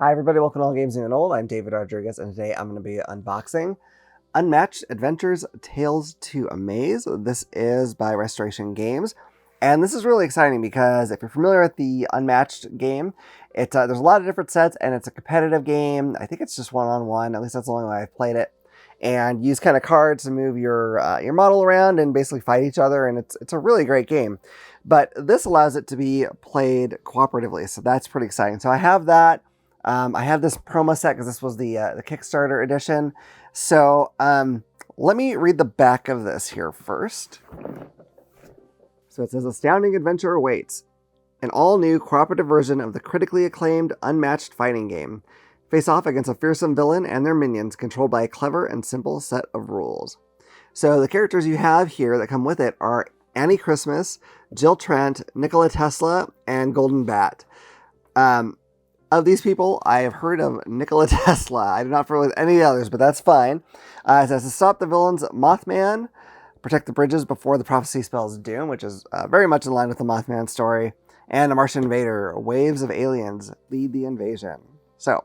Hi everybody, welcome to All Games New and Old. I'm David Rodriguez, and today I'm going to be unboxing Unmatched Adventures Tales to Amaze. This is by Restoration Games, and this is really exciting because if you're familiar with the Unmatched game, there's a lot of different sets, and it's a competitive game. I think it's just one-on-one, at least that's the only way I've played it. And use kind of cards to move your model around and basically fight each other, and it's a really great game. But this allows it to be played cooperatively, so that's pretty exciting. So I have that. I have this promo set because this was the Kickstarter edition. So let me read the back of this here first. So it says, "Astounding adventure awaits. An all-new cooperative version of the critically acclaimed Unmatched fighting game. Face off against a fearsome villain and their minions, controlled by a clever and simple set of rules." So the characters you have here that come with it are Annie Christmas, Jill Trent, Nikola Tesla, and Golden Bat. Of these people, I have heard of Nikola Tesla. I do not familiar with any of the others, but that's fine. It says to stop the villains Mothman, protect the bridges before the prophecy spells doom, which is very much in line with the Mothman story, and a Martian invader, waves of aliens, lead the invasion. So,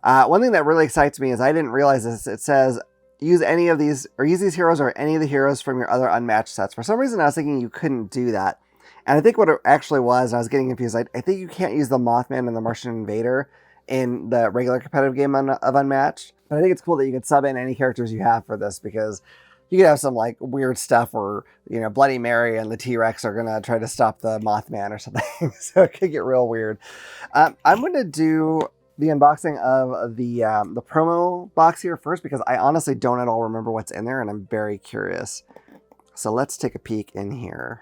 one thing that really excites me is I didn't realize this. It says use any of these, or use these heroes or any of the heroes from your other Unmatched sets. For some reason, I was thinking you couldn't do that. And I think what it actually was, I was getting confused. I think you can't use the Mothman and the Martian Invader in the regular competitive game of Unmatched. But I think it's cool that you can sub in any characters you have for this, because you could have some like weird stuff where, you know, Bloody Mary and the T-Rex are going to try to stop the Mothman or something. So it could get real weird. I'm going to do the unboxing of the promo box here first, because I honestly don't at all remember what's in there, and I'm very curious. So let's take a peek in here.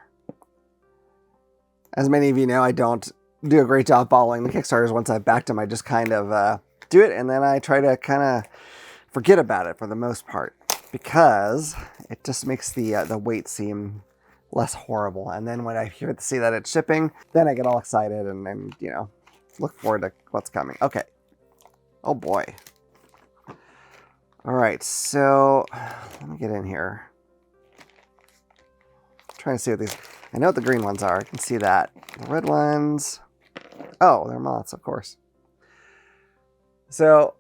As many of you know, I don't do a great job following the Kickstarters. Once I've backed them, I just kind of do it, and then I try to kind of forget about it for the most part, because it just makes the wait seem less horrible. And then when I hear to see that it's shipping, then I get all excited and you know, look forward to what's coming. Okay. Oh boy. All right, so let me get in here. Trying to see what these... I know what the green ones are. I can see that. The red ones... Oh, they're moths, of course. So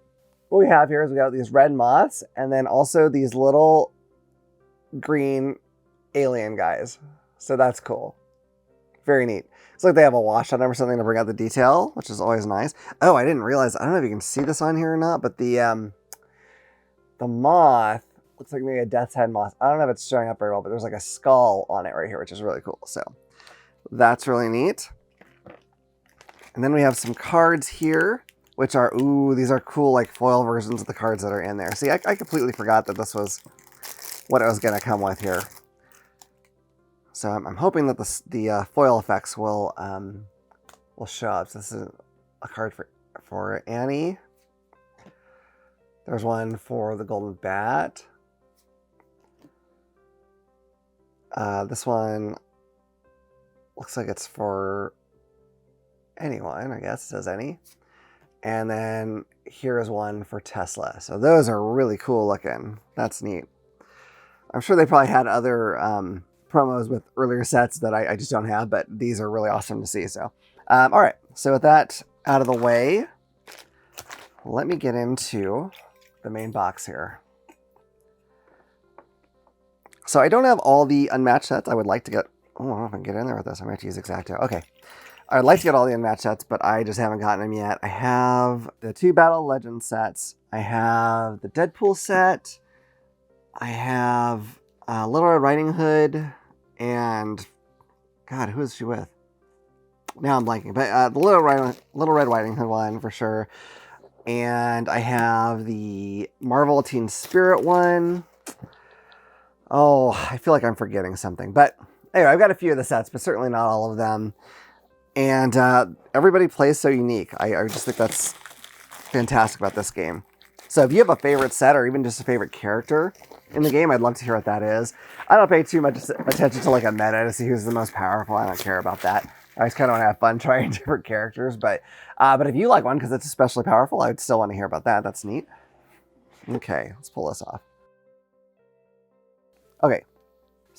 what we have here is we got these red moths, and then also these little green alien guys. So that's cool. Very neat. It's like they have a wash on them or something to bring out the detail, which is always nice. Oh, I didn't realize... I don't know if you can see this on here or not, but the moth... looks like maybe a death's head moth. I don't know if it's showing up very well, but there's like a skull on it right here, which is really cool. So that's really neat. And then we have some cards here, which are, ooh, these are cool, like foil versions of the cards that are in there. See, I completely forgot that this was what it was going to come with here. So I'm hoping that the foil effects will show up. So this is a card for Annie. There's one for the Golden Bat. This one looks like it's for anyone, I guess. It says any. And then here is one for Tesla. So those are really cool looking. That's neat. I'm sure they probably had other promos with earlier sets that I just don't have, but these are really awesome to see. So, all right. So with that out of the way, let me get into the main box here. So I don't have all the Unmatched sets. I would like to get... Oh, I don't know if I can get in there with this. I might have to use X-Acto. Okay. I'd like to get all the Unmatched sets, but I just haven't gotten them yet. I have the 2 Battle Legends sets. I have the Deadpool set. I have Little Red Riding Hood. And... God, who is she with? Now I'm blanking. But the Little Red Riding Hood one, for sure. And I have the Marvel Teen Spirit one. Oh, I feel like I'm forgetting something. But anyway, I've got a few of the sets, but certainly not all of them. And everybody plays so unique. I just think that's fantastic about this game. So if you have a favorite set or even just a favorite character in the game, I'd love to hear what that is. I don't pay too much attention to like a meta to see who's the most powerful. I don't care about that. I just kind of want to have fun trying different characters. But if you like one because it's especially powerful, I would still want to hear about that. That's neat. Okay, let's pull this off. Okay,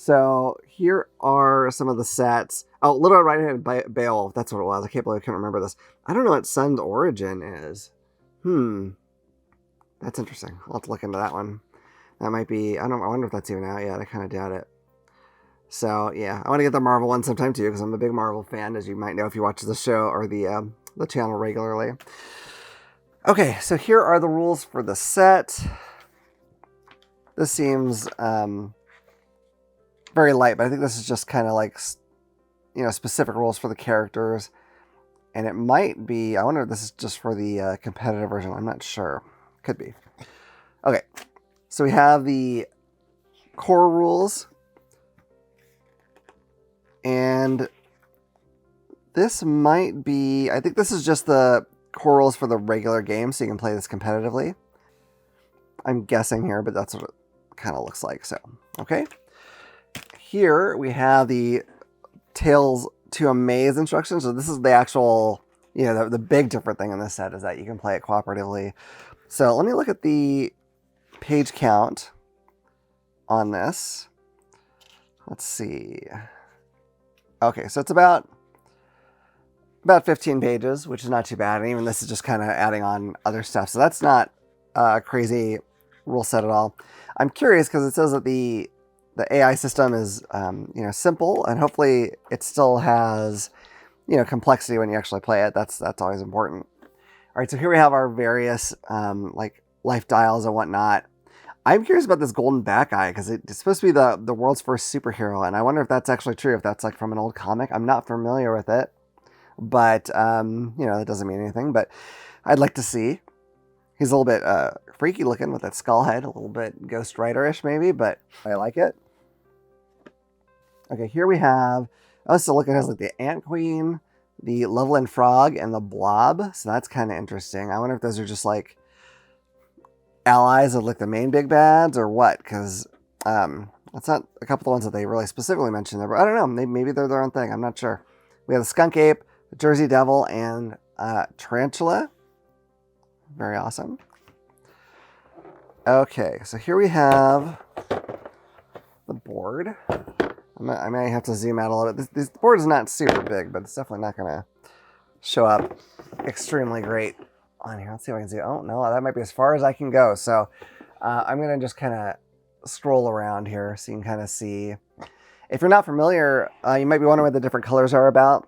So here are some of the sets. Oh, Little Red Riding Hood Beowulf. That's what it was. I can't believe I can't remember this. I don't know what Sun's origin is. That's interesting. I'll have to look into that one. That might be, I wonder if that's even out yet. I kind of doubt it. So yeah, I want to get the Marvel one sometime too, because I'm a big Marvel fan, as you might know if you watch the show or the channel regularly. Okay, so here are the rules for the set. This seems very light, but I think this is just kind of like, specific rules for the characters. And it might be, I wonder if this is just for the competitive version. I'm not sure. Could be. Okay, so we have the core rules. And this might be, I think this is just the core rules for the regular game, so you can play this competitively. I'm guessing here, but that's what it kind of looks like. So, okay. Here we have the Tales to Amaze instructions. So this is the actual, the big different thing in this set is that you can play it cooperatively. So let me look at the page count on this. Let's see. Okay, so it's about 15 pages, which is not too bad. And even this is just kind of adding on other stuff. So that's not a crazy rule set at all. I'm curious because it says that the AI system is, simple, and hopefully it still has, complexity when you actually play it. That's always important. All right, so here we have our various, like life dials and whatnot. I'm curious about this golden bat guy because it's supposed to be the world's first superhero, and I wonder if that's actually true, if that's like from an old comic. I'm not familiar with it, but, that doesn't mean anything, but I'd like to see. He's a little bit freaky looking with that skull head, a little bit Ghost Rider-ish maybe, but I like it. Okay, here we have, so look, it has like the Ant Queen, the Loveland Frog, and the Blob, so that's kind of interesting. I wonder if those are just like allies of like the main big bads or what, because that's not a couple of the ones that they really specifically mentioned there, but I don't know, maybe they're their own thing, I'm not sure. We have the Skunk Ape, the Jersey Devil, and Tarantula. Very awesome. Okay, so here we have the board. I may have to zoom out a little bit. This board is not super big, but it's definitely not going to show up extremely great on here. Let's see if I can see. Oh, no, that might be as far as I can go. So I'm going to just kind of scroll around here so you can kind of see. If you're not familiar, you might be wondering what the different colors are about.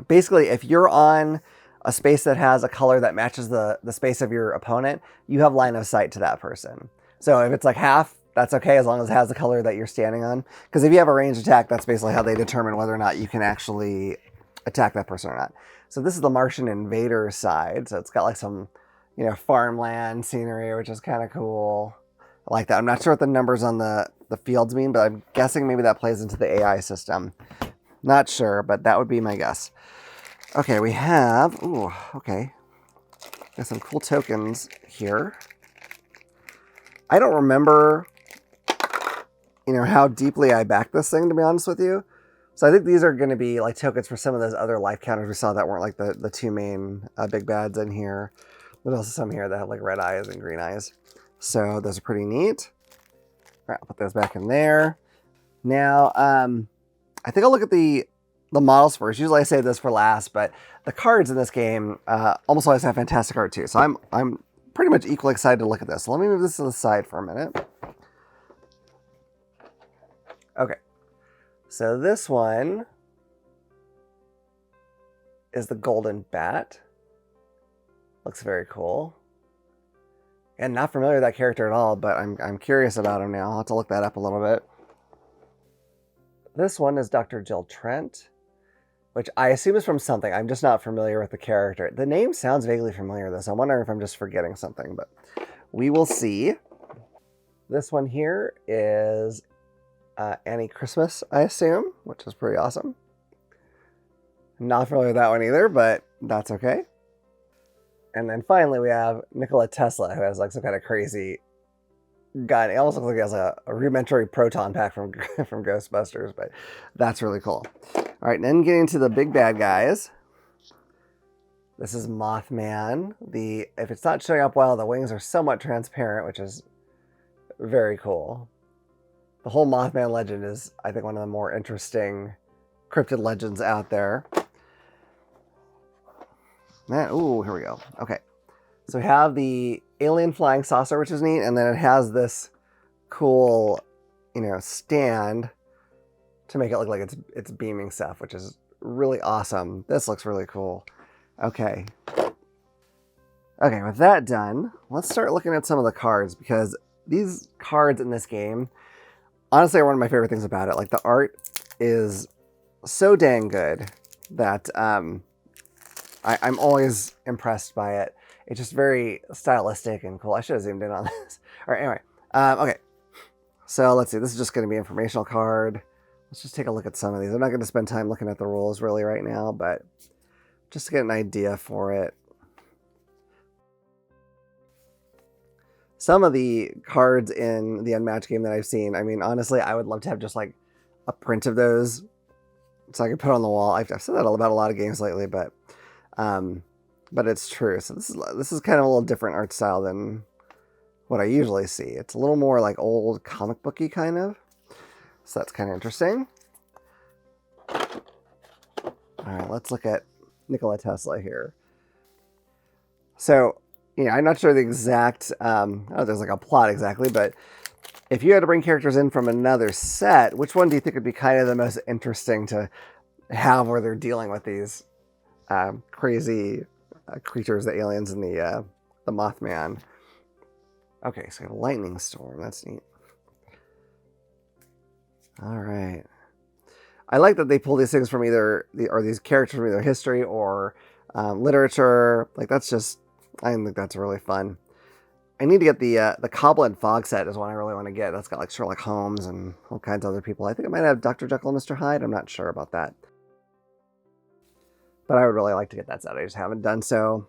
Basically, if you're on a space that has a color that matches the space of your opponent, you have line of sight to that person. So if it's like half, that's okay as long as it has the color that you're standing on. Because if you have a ranged attack, that's basically how they determine whether or not you can actually attack that person or not. So this is the Martian Invader side. So it's got like some, farmland scenery, which is kind of cool. I like that. I'm not sure what the numbers on the fields mean, but I'm guessing maybe that plays into the AI system. Not sure, but that would be my guess. Okay, we have, got some cool tokens here. I don't remember, how deeply I backed this thing, to be honest with you. So I think these are going to be like tokens for some of those other life counters we saw that weren't like the two main big bads in here. There's also some here that have like red eyes and green eyes. So those are pretty neat. All right, I'll put those back in there. Now, I think I'll look at the models first. Usually I save this for last, but the cards in this game almost always have fantastic art too. So I'm pretty much equally excited to look at this. So let me move this to the side for a minute. Okay, so this one is the Golden Bat. Looks very cool. And not familiar with that character at all, but I'm curious about him now. I'll have to look that up a little bit. This one is Dr. Jill Trent, which I assume is from something. I'm just not familiar with the character. The name sounds vaguely familiar, though, so I'm wondering if I'm just forgetting something, but we will see. This one here is Annie Christmas, I assume, which is pretty awesome. Not familiar with that one either, but that's okay. And then finally we have Nikola Tesla, who has like some kind of crazy gun. It almost looks like he has a rudimentary proton pack from Ghostbusters, but that's really cool. All right, and then getting to the big bad guys. This is Mothman. If it's not showing up well, the wings are somewhat transparent, which is very cool. The whole Mothman legend is, I think, one of the more interesting cryptid legends out there. Ooh, here we go. Okay. So we have the alien flying saucer, which is neat, and then it has this cool, stand to make it look like it's beaming stuff, which is really awesome. This looks really cool. Okay. Okay, with that done, let's start looking at some of the cards, because these cards in this game, honestly, are one of my favorite things about it. Like, the art is so dang good that I'm always impressed by it. It's just very stylistic and cool. I should have zoomed in on this. All right, anyway. Okay. So let's see. This is just going to be an informational card. Let's just take a look at some of these. I'm not going to spend time looking at the rules really right now, but just to get an idea for it. Some of the cards in the Unmatched game that I've seen, I mean, honestly, I would love to have just like a print of those so I could put on the wall. I've said that about a lot of games lately, but it's true. So this is kind of a little different art style than what I usually see. It's a little more like old comic booky kind of. So that's kind of interesting. All right, let's look at Nikola Tesla here. So, I'm not sure the exact, I don't know if there's like a plot exactly, but if you had to bring characters in from another set, which one do you think would be kind of the most interesting to have where they're dealing with these crazy creatures, the aliens and the Mothman? Okay, so we have a lightning storm. That's neat. All right. I like that they pull these things from these characters from either history or literature. Like, that's just, I think that's really fun. I need to get the Cobble and Fog set is one I really want to get. That's got like Sherlock Holmes and all kinds of other people. I think it might have Dr. Jekyll and Mr. Hyde. I'm not sure about that. But I would really like to get that set. I just haven't done so.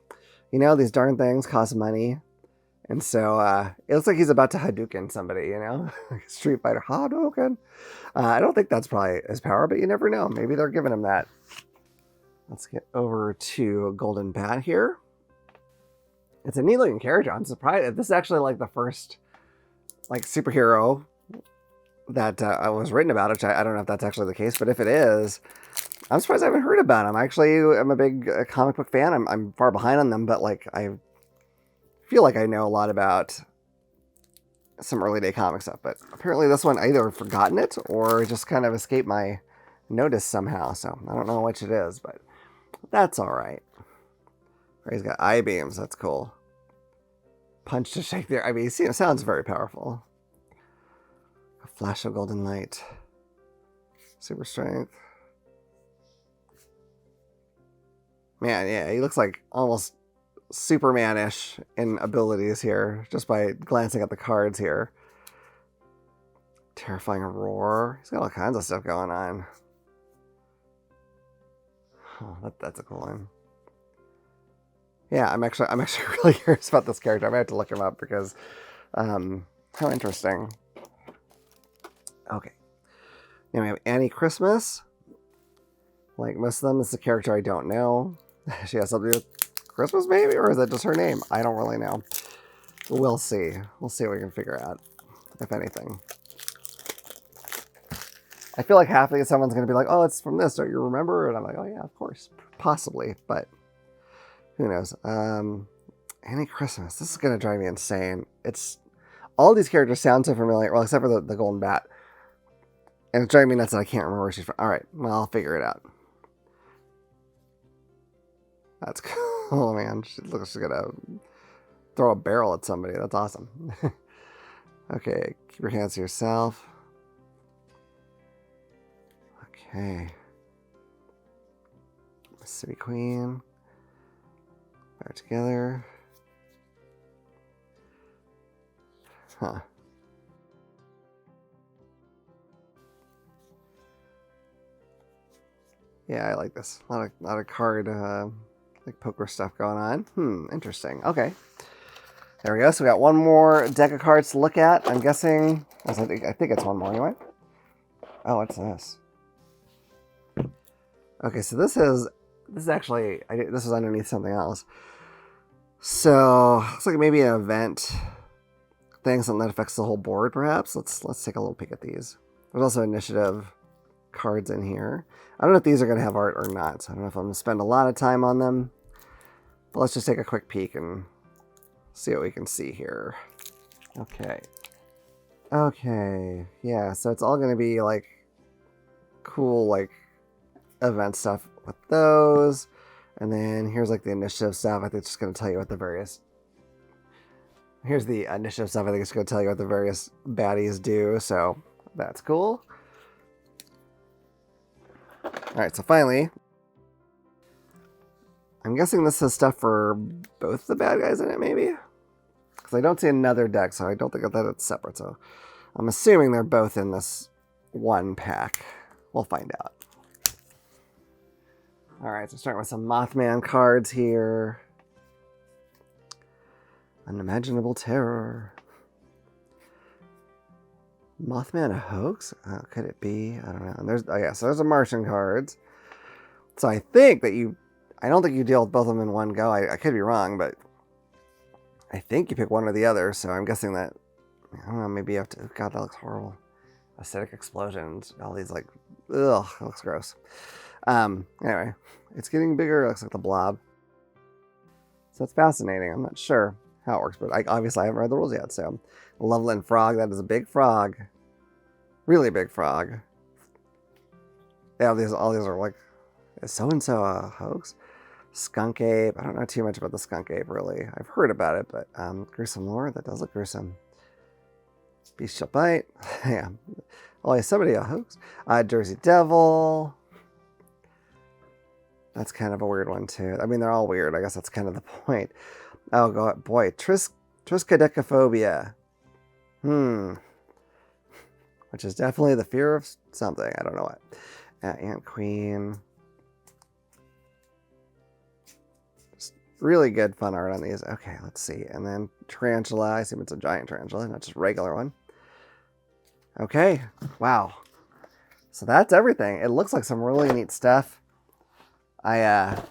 These darn things cost money. And so it looks like he's about to Hadouken somebody, Street Fighter Hadouken. I don't think that's probably his power, but you never know. Maybe they're giving him that. Let's get over to Golden Bat here. It's a neat looking character. I'm surprised. This is actually like the first like superhero that was written about, which I don't know if that's actually the case, but if it is, I'm surprised I haven't heard about him. I'm a big comic book fan. I'm far behind on them, but like I feel like I know a lot about some early day comic stuff, but apparently this one, I either forgotten it or just kind of escaped my notice somehow. So I don't know which it is, but that's all right. He's got eye beams. That's cool. Punch to shake there. I mean, it sounds very powerful. A flash of golden light. Super strength. Man, yeah, he looks like almost Superman-ish in abilities here, just by glancing at the cards here. Terrifying roar. He's got all kinds of stuff going on. Oh, that's a cool one. Yeah, I'm actually really curious about this character. I might have to look him up because how interesting. Okay. Then we have Annie Christmas. Like most of them, this is a character I don't know. She has something to do with Christmas, maybe? Or is that just her name? I don't really know. We'll see. We'll see what we can figure out, if anything. I feel like half of it, someone's going to be like, oh, it's from this. Don't you remember? And I'm like, oh, yeah, of course. Possibly. But who knows? Annie Christmas. This is going to drive me insane. All these characters sound so familiar. Well, except for the Golden Bat. And it's driving me nuts that I can't remember where she's from. All right. Well, I'll figure it out. That's cool, man. She looks like she's going to throw a barrel at somebody. That's awesome. Okay. Keep your hands to yourself. Okay. Mississippi Queen. Fire together. Huh. Yeah, I like this. A lot of card, like poker stuff going on. Interesting. Okay. There we go. So we got one more deck of cards to look at. I'm guessing. I think it's one more anyway. Oh, what's this? Okay, so this is actually, this is underneath something else. So, looks like maybe an event. thing, something that affects the whole board, perhaps. Let's take a little peek at these. There's also initiative cards in here. I don't know if these are going to have art or not, so I don't know if I'm going to spend a lot of time on them. But let's just take a quick peek and see what we can see here. Okay. Okay. Yeah, so it's all going to be like cool like event stuff with those. And then here's like the initiative stuff. I think it's just going to tell you what the various... Here's the initiative stuff. I think it's going to tell you what the various baddies do. So that's cool. Alright, so finally, I'm guessing this has stuff for both the bad guys in it, maybe? Because I don't see another deck, so I don't think that it's separate. So I'm assuming they're both in this one pack. We'll find out. Alright, so starting with some Mothman cards here. Unimaginable Terror. Mothman a hoax? Could it be? I don't know. And there's, oh yeah, so there's a Martian cards. So I think that I don't think you deal with both of them in one go. I could be wrong, but I think you pick one or the other. So I'm guessing that, I don't know, maybe you have to, God, that looks horrible. Acidic explosions. All these like, ugh, that looks gross. Anyway, it's getting bigger. It looks like the blob. So it's fascinating. I'm not sure how it works, but obviously I haven't read the rules yet. So Loveland Frog, that is a big frog. Really big frog. Yeah, all these are like, is so-and-so a hoax? Skunk ape. I don't know too much about the skunk ape, really. I've heard about it, but gruesome lore, that does look gruesome. Bestial bite. Yeah. Oh, is somebody a hoax? Jersey Devil. That's kind of a weird one, too. I mean, they're all weird. I guess that's kind of the point. Oh, God, boy. Triskaidekaphobia. Which is definitely the fear of something. I don't know what. Ant Queen. Just really good fun art on these. Okay, let's see. And then Tarantula. I assume it's a giant tarantula, not just a regular one. Okay. Wow. So that's everything. It looks like some really neat stuff. I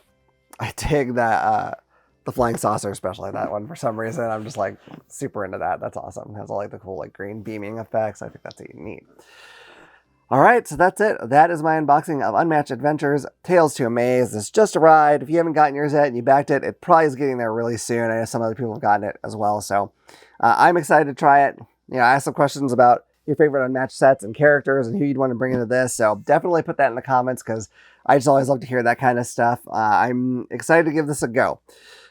dig that the flying saucer, especially that one for some reason. I'm just like super into that. That's awesome. It has all like the cool like green beaming effects. I think that's neat. All right, so that's it. That is my unboxing of Unmatched Adventures, Tales to Amaze. It's just arrived. If you haven't gotten yours yet and you backed it, it probably is getting there really soon. I know some other people have gotten it as well, so I'm excited to try it. You know, I asked some questions about your favorite Unmatched sets and characters and who you'd want to bring into this, so definitely put that in the comments because I just always love to hear that kind of stuff. I'm excited to give this a go.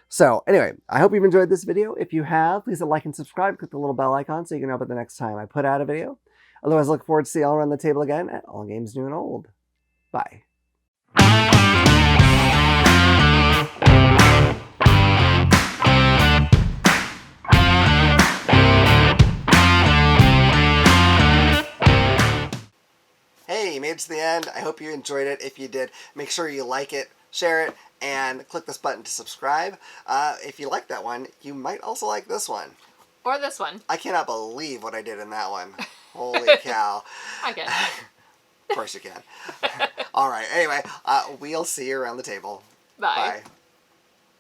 So anyway, I hope you've enjoyed this video. If you have, please hit like and subscribe. Click the little bell icon so you can know about the next time I put out a video. Otherwise, I look forward to seeing you all around the table again at All Games New and Old. Bye. Hey, you made it to the end. I hope you enjoyed it. If you did, make sure you like it, share it, and click this button to subscribe. If you like that one, you might also like this one. Or this one. I cannot believe what I did in that one. Holy cow. I can. Of course you can. All right. Anyway, we'll see you around the table. Bye. Bye.